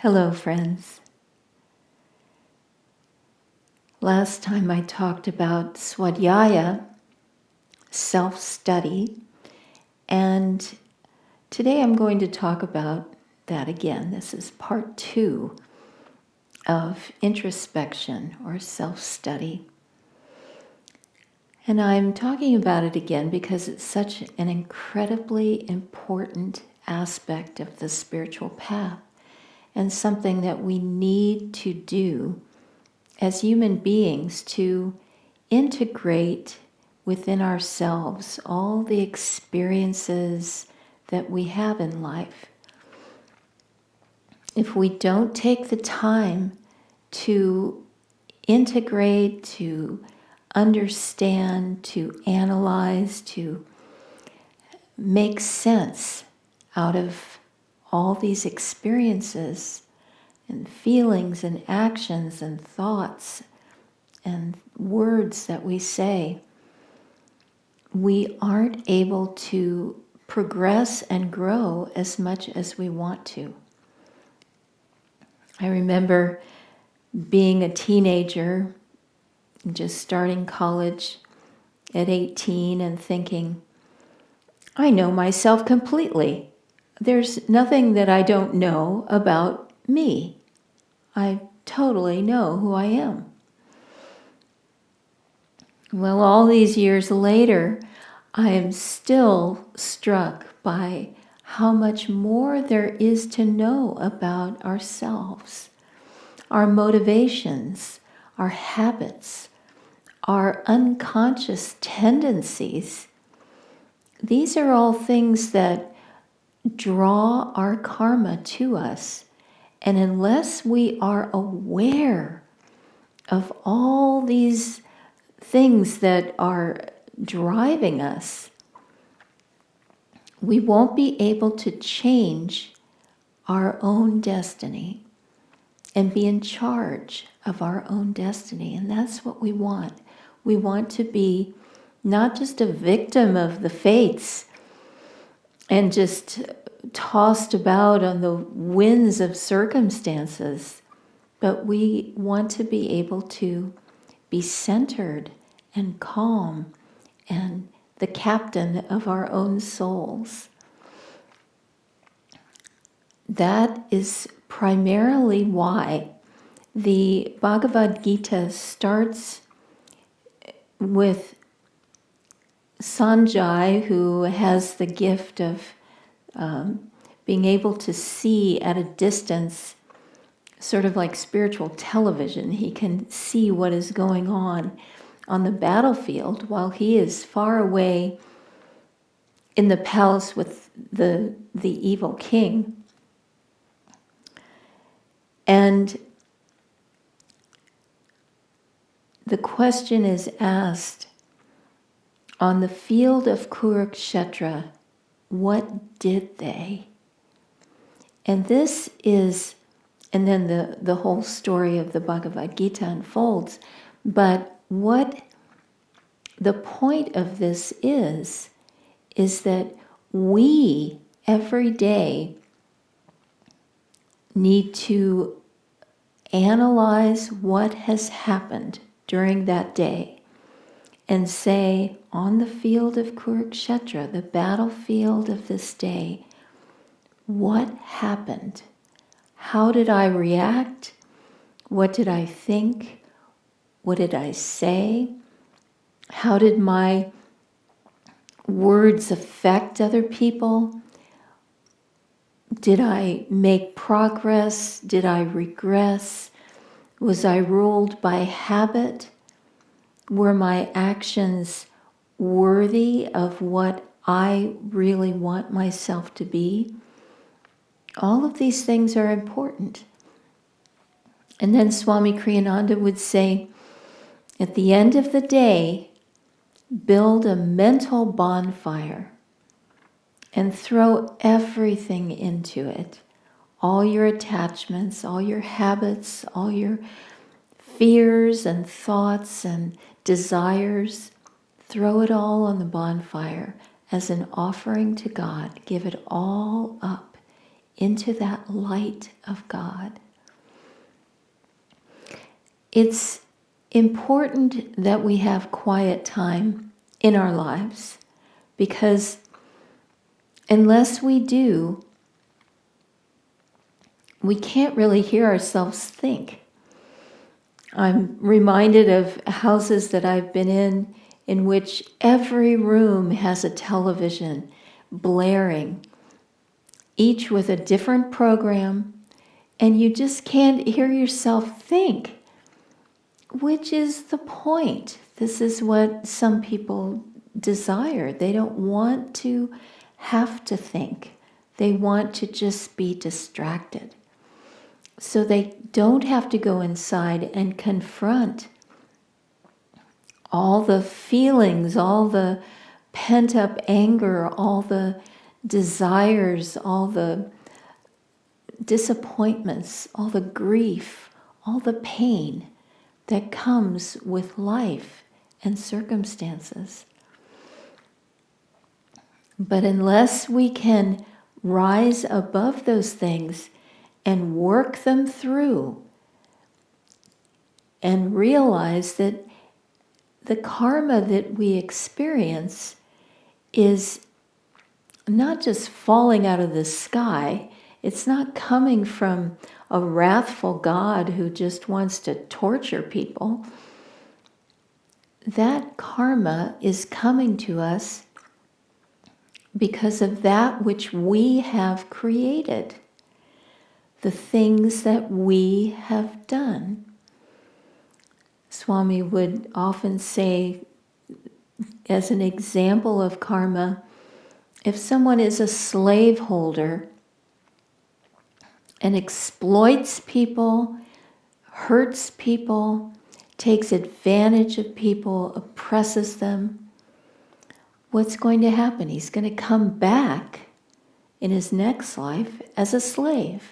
Hello, friends. Last time I talked about swadhyaya, self-study, and today I'm going to talk about that again. This is part 2 of introspection or self-study. And I'm talking about it again because it's such an incredibly important aspect of the spiritual path and something that we need to do as human beings to integrate within ourselves all the experiences that we have in life. If we don't take the time to integrate, to understand, to analyze, to make sense out of all these experiences and feelings and actions and thoughts and words that we say, we aren't able to progress and grow as much as we want to. I remember being a teenager, just starting college at 18 and thinking, I know myself completely. There's nothing that I don't know about me. I totally know who I am. Well, all these years later, I am still struck by how much more there is to know about ourselves, our motivations, our habits, our unconscious tendencies. These are all things that draw our karma to us. And unless we are aware of all these things that are driving us, we won't be able to change our own destiny and be in charge of our own destiny. And that's what we want. We want to be not just a victim of the fates and just tossed about on the winds of circumstances, but we want to be able to be centered and calm and the captain of our own souls. That is primarily why the Bhagavad Gita starts with Sanjay, who has the gift of being able to see at a distance, sort of like spiritual television. He can see what is going on the battlefield while he is far away in the palace with the evil king. And the question is asked, on the field of Kurukshetra, what did they? And this is, and then the whole story of the Bhagavad Gita unfolds, but what the point of this is that we every day need to analyze what has happened during that day and say, on the field of Kurukshetra, the battlefield of this day, what happened? How did I react? What did I think? What did I say? How did my words affect other people? Did I make progress? Did I regress? Was I ruled by habit? Were my actions worthy of what I really want myself to be? All of these things are important. And then Swami Kriyananda would say, at the end of the day, build a mental bonfire and throw everything into it. All your attachments, all your habits, all your fears and thoughts and desires, throw it all on the bonfire as an offering to God. Give it all up into that light of God. It's important that we have quiet time in our lives, because unless we do, we can't really hear ourselves think. I'm reminded of houses that I've been in which every room has a television blaring, each with a different program, and you just can't hear yourself think, which is the point. This is what some people desire. They don't want to have to think. They want to just be distracted. So they don't have to go inside and confront all the feelings, all the pent-up anger, all the desires, all the disappointments, all the grief, all the pain that comes with life and circumstances. But unless we can rise above those things and work them through and realize that the karma that we experience is not just falling out of the sky. It's not coming from a wrathful God who just wants to torture people. That karma is coming to us because of that which we have created, the things that we have done. Swami would often say, as an example of karma, if someone is a slaveholder and exploits people, hurts people, takes advantage of people, oppresses them, what's going to happen? He's going to come back in his next life as a slave.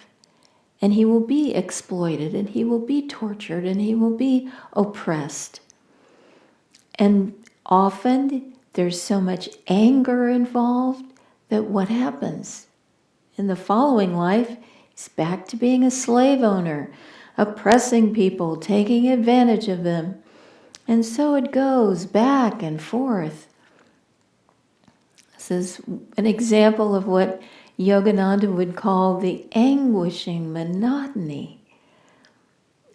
And he will be exploited, and he will be tortured, and he will be oppressed. And often there's so much anger involved that what happens? In the following life, he's back to being a slave owner, oppressing people, taking advantage of them. And so it goes back and forth. This is an example of what Yogananda would call the anguishing monotony.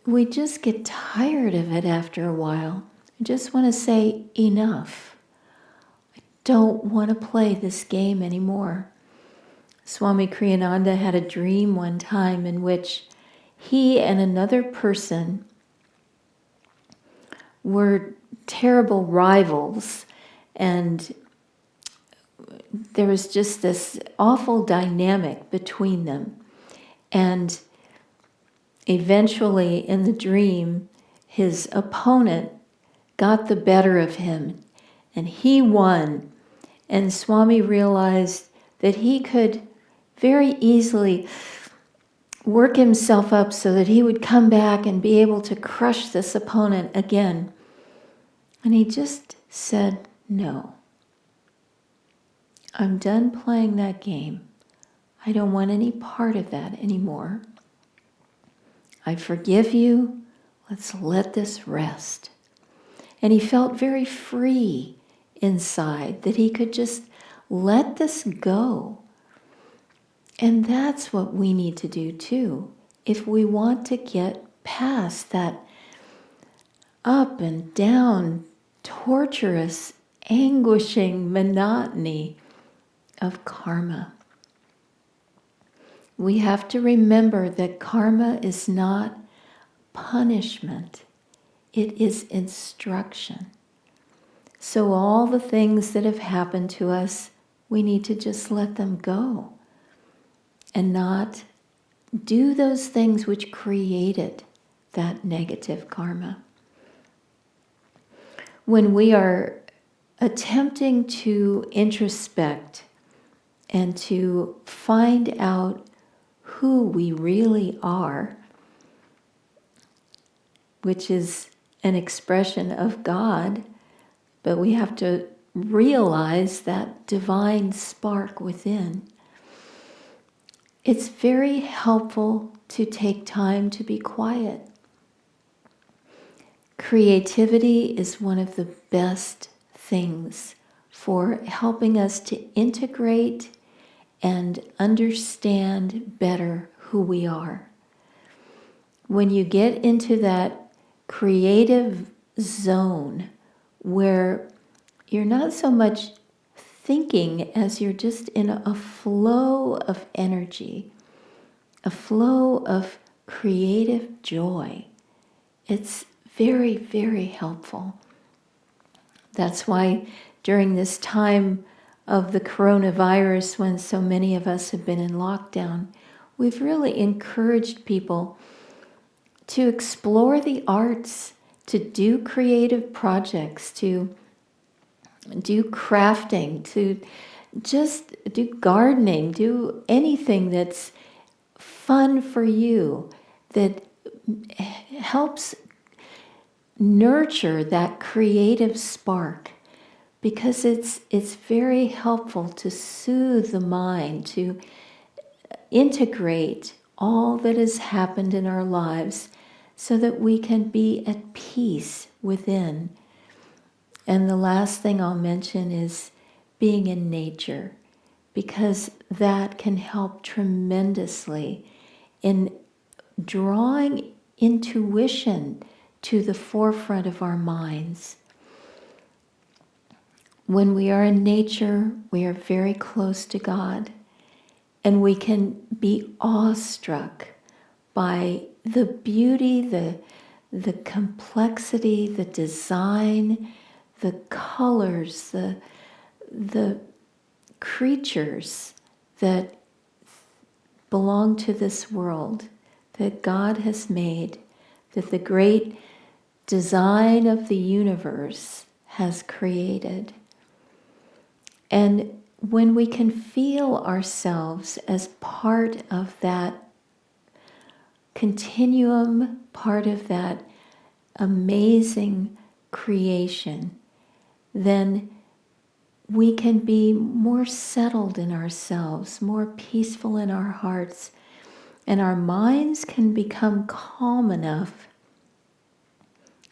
We just get tired of it after a while. I just want to say enough. I don't want to play this game anymore. Swami Kriyananda had a dream one time in which he and another person were terrible rivals, and there was just this awful dynamic between them. And eventually in the dream, his opponent got the better of him and he won. And Swami realized that he could very easily work himself up so that he would come back and be able to crush this opponent again. And he just said, no. I'm done playing that game. I don't want any part of that anymore. I forgive you. Let's let this rest. And he felt very free inside, that he could just let this go. And that's what we need to do too, if we want to get past that up and down, torturous, anguishing monotony of karma. We have to remember that karma is not punishment. It is instruction. So all the things that have happened to us, we need to just let them go and not do those things which created that negative karma. When we are attempting to introspect and to find out who we really are, which is an expression of God, but we have to realize that divine spark within. it's very helpful to take time to be quiet. Creativity is one of the best things for helping us to integrate and understand better who we are. When you get into that creative zone where you're not so much thinking as you're just in a flow of energy, a flow of creative joy, it's very, very helpful. That's why during this time of the coronavirus, when so many of us have been in lockdown, we've really encouraged people to explore the arts, to do creative projects, to do crafting, to just do gardening, do anything that's fun for you, that helps nurture that creative spark, because it's very helpful to soothe the mind, to integrate all that has happened in our lives so that we can be at peace within. And the last thing I'll mention is being in nature, because that can help tremendously in drawing intuition to the forefront of our minds. When we are in nature, we are very close to God, and we can be awestruck by the beauty, the complexity, the design, the colors, the creatures that belong to this world that God has made, that the great design of the universe has created. And when we can feel ourselves as part of that continuum, part of that amazing creation, then we can be more settled in ourselves, more peaceful in our hearts, and our minds can become calm enough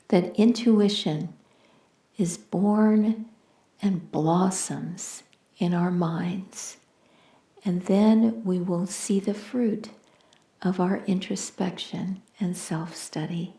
that intuition is born and blossoms in our minds. And then we will see the fruit of our introspection and self-study.